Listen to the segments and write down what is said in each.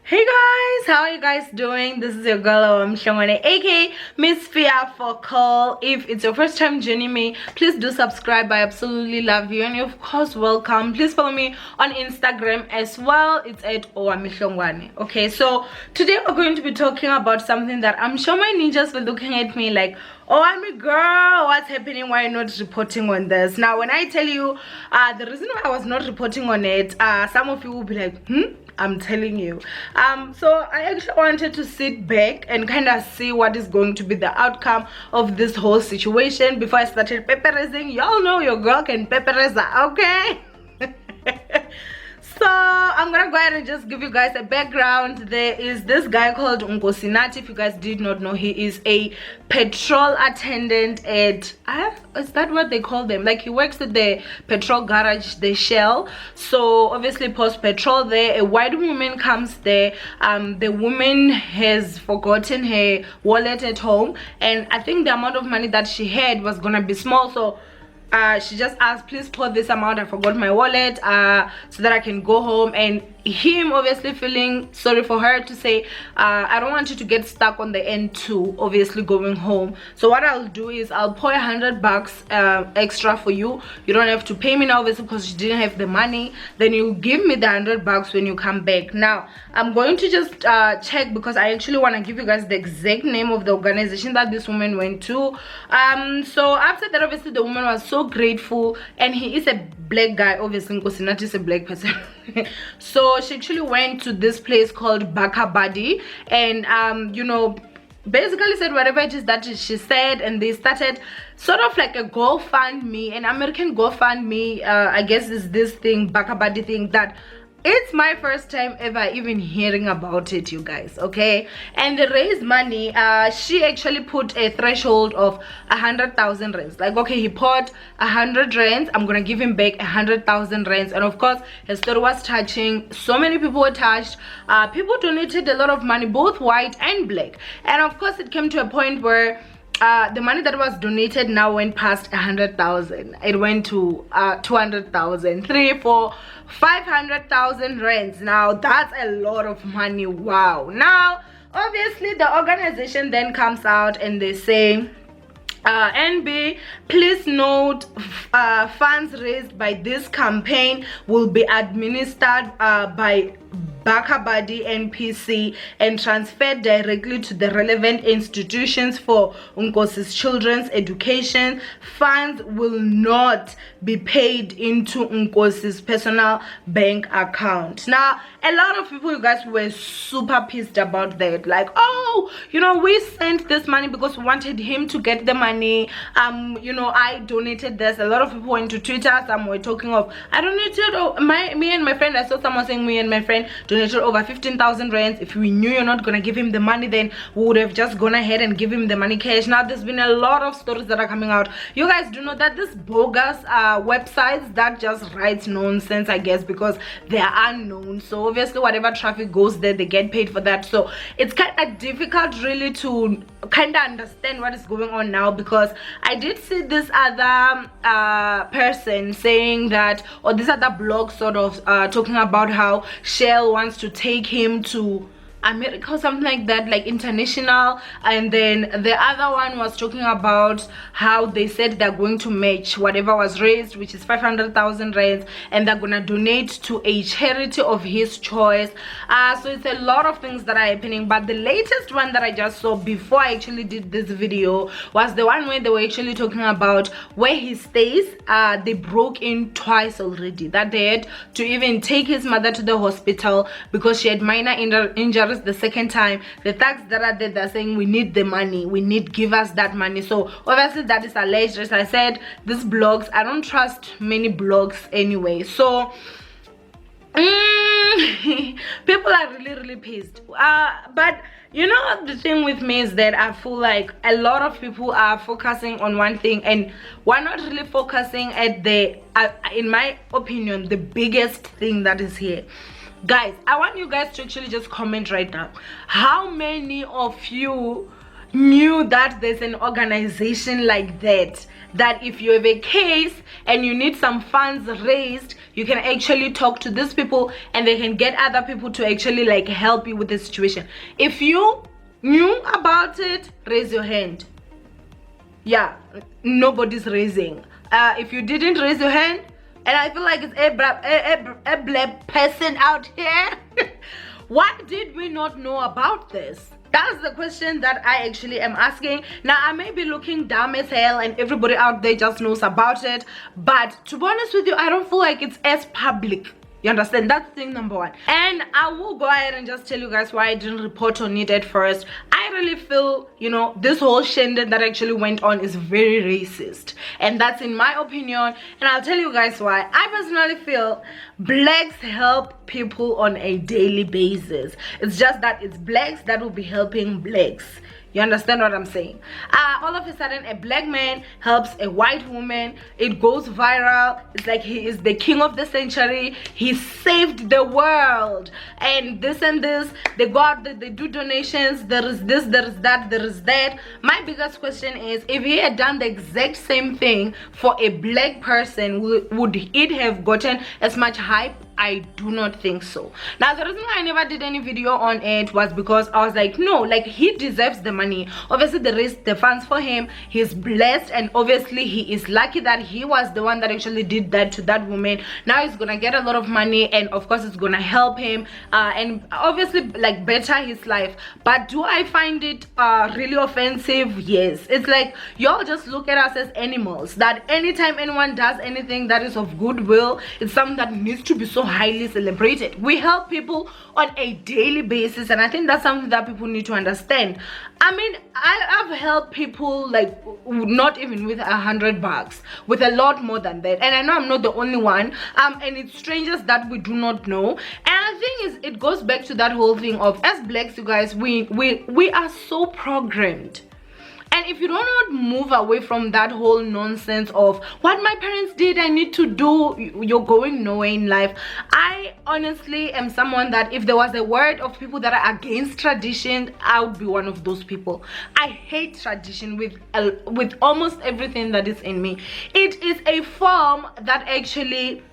Hey guys, how are you guys doing? This is your girl I'm Shongwane, aka Miss Fia for Call. If it's your first time joining me, please do subscribe. I absolutely love you, and you're of course welcome. Please follow me on Instagram as well. It's at Shongwane. Okay, so today we're going to be talking about something that I'm sure my ninjas were looking at me like, oh, I'm a girl, what's happening? Why are you not reporting on this? Now when I tell you the reason why I was not reporting on it, some of you will be like, I'm telling you. So I actually wanted to sit back and kind of see what is going to be the outcome of this whole situation before I started pepperizing. Y'all know your girl can pepperize, okay? So I'm gonna go ahead and just give you guys a background. There is this guy called Nkosikho. If you guys did not know, he is a petrol attendant at is that what they call them? Like, he works at the petrol garage, the Shell. So obviously post petrol there, a white woman comes there. The woman has forgotten her wallet at home, and I think the amount of money that she had was gonna be small, so she just asked, please pour this amount, I forgot my wallet, so that I can go home. And him obviously feeling sorry for her to say, I don't want you to get stuck on the N2, obviously going home. So what I'll do is I'll pour $100 extra for you. You don't have to pay me now, obviously, because you didn't have the money. Then you give me the $100 when you come back. Now I'm going to just check, because I actually want to give you guys the exact name of the organization that this woman went to. So after that, obviously the woman was so grateful, and he is a black guy, obviously Nkosikho is a black person. So she actually went to this place called Bakabadi, and you know, basically said whatever it is that she said, and they started sort of like a GoFundMe, an American GoFundMe. I guess is this thing, Bakabadi thing, that it's my first time ever even hearing about it, you guys, okay? And they raised money. She actually put a threshold of 100,000 rands. Like, okay, he poured 100 rands, I'm gonna give him back 100,000 rands. And of course, his story was touching. So many people were touched. People donated a lot of money, both white and black. And of course, it came to a point where the money that was donated now went past 100,000. It went to 200,000, 3, 4, 500,000 rands. Now that's a lot of money. Wow. Now obviously the organization then comes out and they say, NB, please note, funds raised by this campaign will be administered by Bakabadi NPC and transferred directly to the relevant institutions for Nkosi's children's education. Funds will not be paid into Nkosi's personal bank account. Now, a lot of people, you guys, were super pissed about that. Like, oh, you know, we sent this money because we wanted him to get the money. You know, I donated this. A lot of people went to Twitter. Some were talking of, I donated, me and my friend, I saw someone saying me and my friend donated over 15,000 rands. If we knew you're not gonna give him the money, then we would have just gone ahead and give him the money cash. Now there's been a lot of stories that are coming out. You guys do know that this bogus websites that just writes nonsense, I guess, because they are unknown. So obviously whatever traffic goes there, they get paid for that. So it's kind of difficult really to kind of understand what is going on now, because I did see this other person saying that, or this other blog sort of talking about how Shell wants to take him to America or something like that, like international. And then the other one was talking about how they said they're going to match whatever was raised, which is 500,000 rands, and they're gonna donate to a charity of his choice. So it's a lot of things that are happening, but the latest one that I just saw before I actually did this video was the one where they were actually talking about where he stays. They broke in twice already, that they had to even take his mother to the hospital because she had minor injuries the second time. The thugs that are there, they're saying, we need the money, give us that money. So obviously that is alleged. As I said, these blogs, I don't trust many blogs anyway. So people are really pissed. But you know, the thing with me is that I feel like a lot of people are focusing on one thing, and we're not really focusing at the in my opinion, the biggest thing that is here. Guys, I want you guys to actually just comment right now. How many of you knew that there's an organization like that, that if you have a case and you need some funds raised, you can actually talk to these people and they can get other people to actually like help you with the situation. If you knew about it, raise your hand. Yeah, nobody's raising. If you didn't raise your hand, and I feel like it's a black person out here, what did we not know about this? That's the question that I actually am asking. Now, I may be looking dumb as hell and everybody out there just knows about it, but to be honest with you, I don't feel like it's as public. You understand? That's thing number one. And I will go ahead and just tell you guys why I didn't report on it at first. I really feel, you know, this whole shindig that actually went on is very racist. And that's in my opinion. And I'll tell you guys why. I personally feel blacks help people on a daily basis. It's just that it's blacks that will be helping blacks. You understand what I'm saying? All of a sudden, a black man helps a white woman. It goes viral. It's like he is the king of the century. He saved the world. And this and this. They go out, they do donations. There is this, there is that, there is that. My biggest question is, if he had done the exact same thing for a black person, would it have gotten as much hype? I do not think so. Now, the reason why I never did any video on it was because I was like, no, like, he deserves the money. Obviously, they raised the funds for him. He's blessed, and obviously he is lucky that he was the one that actually did that to that woman. Now he's gonna get a lot of money, and of course it's gonna help him and obviously like better his life. But do I find it really offensive? Yes. It's like y'all just look at us as animals, that anytime anyone does anything that is of goodwill, it's something that needs to be so highly celebrated. We help people on a daily basis, and I think that's something that people need to understand. I mean, I've helped people like not even with $100, with a lot more than that, and I know I'm not the only one. And it's strangers that we do not know. And the thing is, it goes back to that whole thing of, as blacks, you guys, we are so programmed. And if you do not move away from that whole nonsense of what my parents did, I need to do, you're going nowhere in life. I honestly am someone that if there was a word of people that are against tradition, I would be one of those people. I hate tradition with almost everything that is in me. It is a form that actually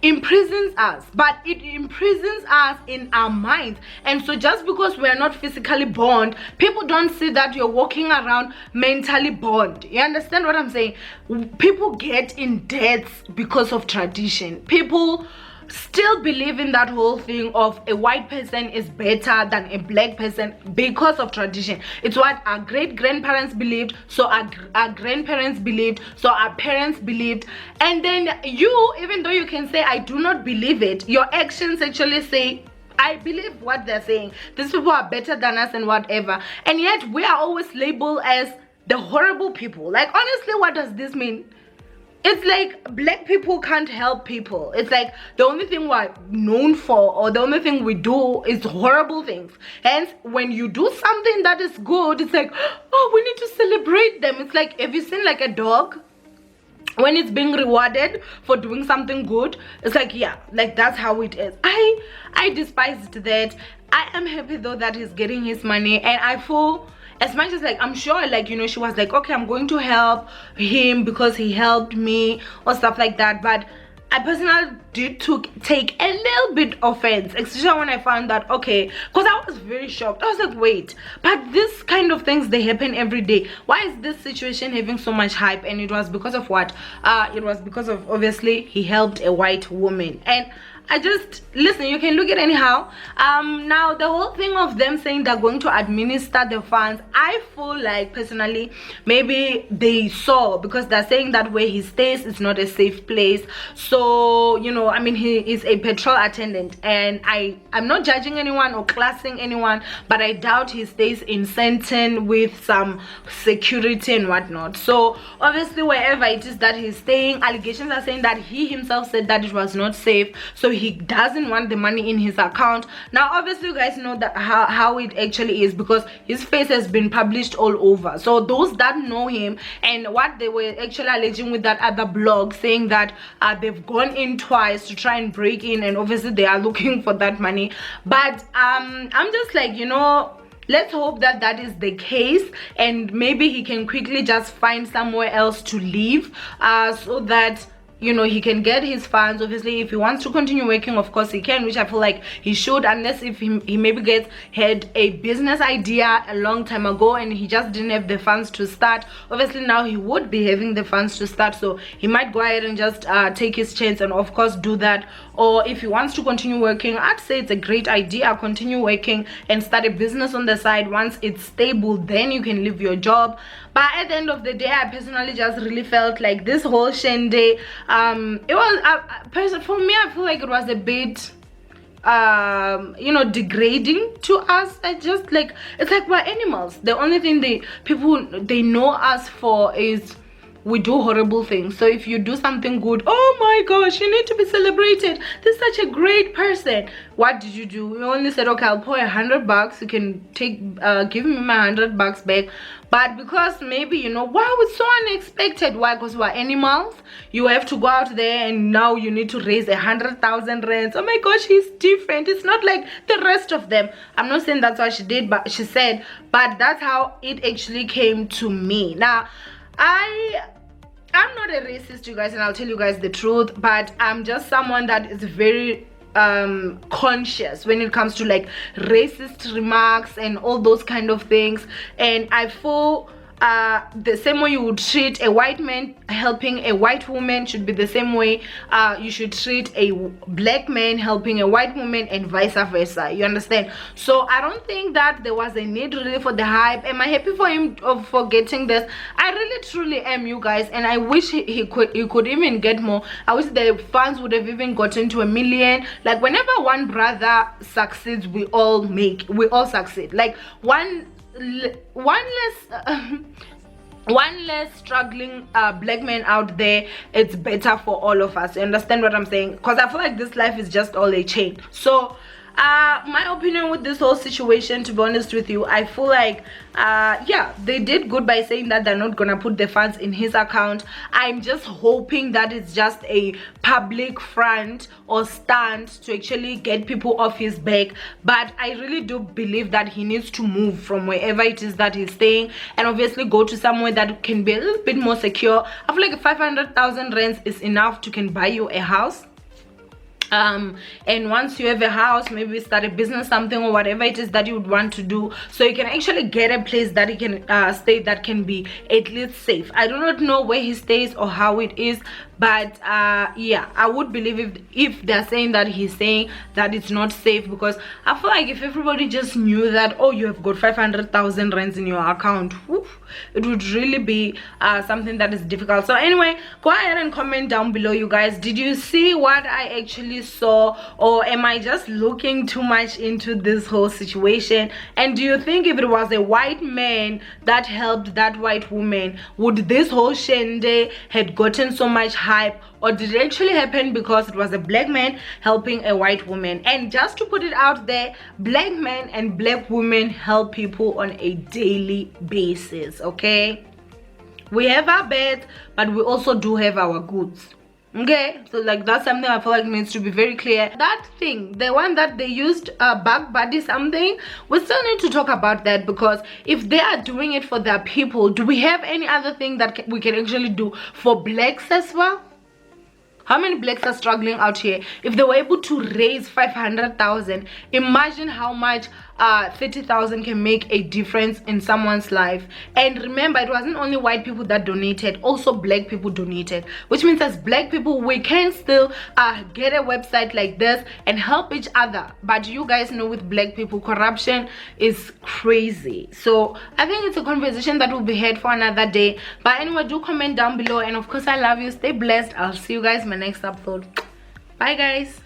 imprisons us, but it imprisons us in our minds. And so just because we're not physically bound, people don't see that you're walking around mentally bound. You understand what I'm saying? People get in debts because of tradition. People still believe in that whole thing of a white person is better than a black person because of tradition. It's what our great grandparents believed, so our grandparents believed, so our parents believed. And then you, even though you can say I do not believe it, your actions actually say I believe what they're saying. These people are better than us and whatever. And yet we are always labeled as the horrible people. Like, honestly, what does this mean? It's like black people can't help people. It's like the only thing we're known for, or the only thing we do, is horrible things. Hence, when you do something that is good, it's like, oh, we need to celebrate them. It's like, have you seen like a dog? When it's being rewarded for doing something good, it's like, yeah, like that's how it is. I despised that. I am happy though that he's getting his money, and I feel, as much as like, I'm sure like, you know, she was like, okay, I'm going to help him because he helped me or stuff like that. But I personally did take a little bit offense, especially when I found that, okay, because I was very shocked. I was like, wait, but this kind of things, they happen every day. Why is this situation having so much hype? And it was because of what? It was because of, obviously, he helped a white woman. And I just, listen, you can look at it anyhow. Now the whole thing of them saying they're going to administer the funds, I feel like personally maybe they saw, because they're saying that where he stays is not a safe place. So, you know, I mean, he is a patrol attendant, and I'm not judging anyone or classing anyone, but I doubt he stays in Sandton with some security and whatnot. So obviously wherever it is that he's staying, allegations are saying that he himself said that it was not safe, so he doesn't want the money in his account. Now obviously you guys know that how it actually is, because his face has been published all over. So those that know him, and what they were actually alleging with that other blog, saying that they've gone in twice to try and break in, and obviously they are looking for that money. But I'm just like, you know, let's hope that that is the case, and maybe he can quickly just find somewhere else to live, so that you know he can get his funds. Obviously if he wants to continue working, of course he can, which I feel like he should, unless if he maybe had a business idea a long time ago and he just didn't have the funds to start. Obviously now he would be having the funds to start, so he might go ahead and just take his chance and of course do that. Or if he wants to continue working, I'd say it's a great idea. Continue working and start a business on the side. Once it's stable, then you can leave your job. But at the end of the day, I personally just really felt like this whole shende, it was for me, I feel like it was a bit you know, degrading to us. I just like, it's like we're animals. The only thing people know us for is we do horrible things. So if you do something good, oh my gosh, you need to be celebrated, this is such a great person. What did you do? You only said, okay, I'll pour $100, you can take give me my $100 back. But because maybe, you know, wow, it's so unexpected. Why? Because we're animals. You have to go out there and now you need to raise 100,000 rands. Oh my gosh, he's different. It's not like the rest of them. I'm not saying that's what she did, but she said, but that's how it actually came to me. Now I'm not a racist, you guys, and I'll tell you guys the truth, but I'm just someone that is very conscious when it comes to like racist remarks and all those kind of things. And I feel the same way you would treat a white man helping a white woman should be the same way you should treat a black man helping a white woman, and vice versa. You understand? So I don't think that there was a need really for the hype. Am I happy for him for getting this? I really truly am, you guys, and I wish he could even get more. I wish the fans would have even gotten to 1 million. Like whenever one brother succeeds, we all succeed. Like one less struggling black man out there, it's better for all of us. You understand what I'm saying? Because I feel like this life is just all a chain. So my opinion with this whole situation, to be honest with you, I feel like yeah, they did good by saying that they're not gonna put the funds in his account. I'm just hoping that it's just a public front or stunt to actually get people off his back. But I really do believe that he needs to move from wherever it is that he's staying, and obviously go to somewhere that can be a little bit more secure. I feel like 500,000 rands is enough to can buy you a house. And once you have a house, maybe start a business, something or whatever it is that you would want to do, so you can actually get a place that you can stay that can be at least safe. I do not know where he stays or how it is, but yeah, I would believe if they're saying that he's saying that it's not safe, because I feel like if everybody just knew that, oh, you have got 500,000 rands in your account, whew, it would really be something that is difficult. So anyway, go ahead and comment down below, you guys. Did you see what I actually saw, or am I just looking too much into this whole situation? And do you think if it was a white man that helped that white woman, would this whole shende had gotten so much hype, or did it actually happen because it was a black man helping a white woman? And just to put it out there, black men and black women help people on a daily basis, okay? We have our bad, but we also do have our goods. Okay, so like that's something I feel like needs to be very clear. That thing, the one that they used back buddy something, we still need to talk about that, because if they are doing it for their people, do we have any other thing that we can actually do for blacks as well? How many blacks are struggling out here? If they were able to raise 500,000, imagine how much 30,000 can make a difference in someone's life. And remember, it wasn't only white people that donated, also black people donated, which means as black people we can still get a website like this and help each other. But you guys know, with black people, corruption is crazy. So I think it's a conversation that will be had for another day. But anyway, do comment down below, and of course I love you. Stay blessed. I'll see you guys in my next upload. Bye guys.